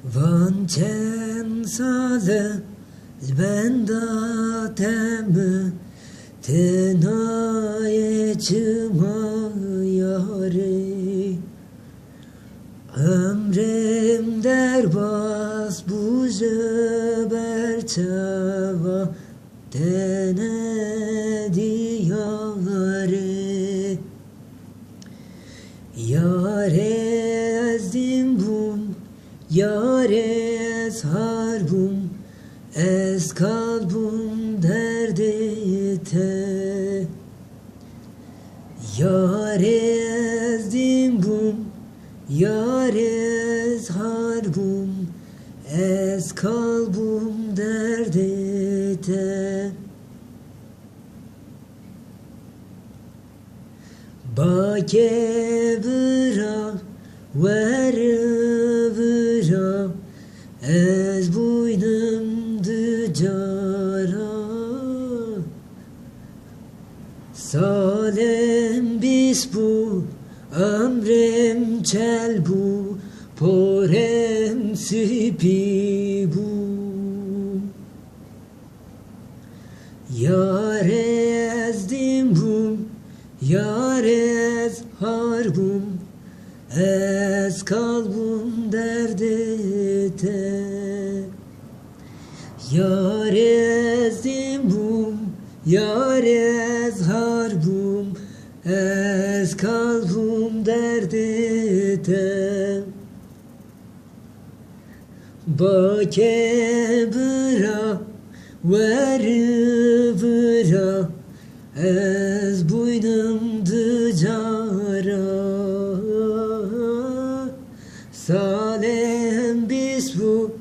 Vanten sale benda teme tenaye çıma yare ömrem derbas buze berçava tene diyare yare ezdim bum yare ez harbum ez kalbum derdete yare ezdim bum yare ez harbum ez kalbum derdete bake bıra ver bıra ez buynumdu cara salem bis bu ömrem çel bu porem sipi bu yare ezdim bum yare ez harbum ez kalbum derdete yare ezdim bum yare ez harbum ez kalbum derdete bake bıra ver bıra ez buynumdu cara salem bis bu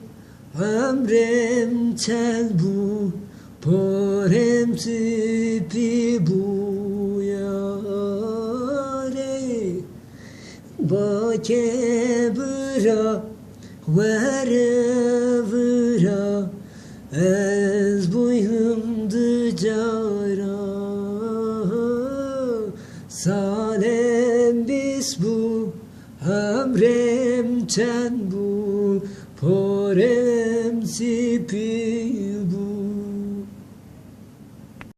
ömrem çel bu porem sipi bu yare bake bıra ver bıra ez buynumdu cara salem bis bu ömrem çen bu porem sipi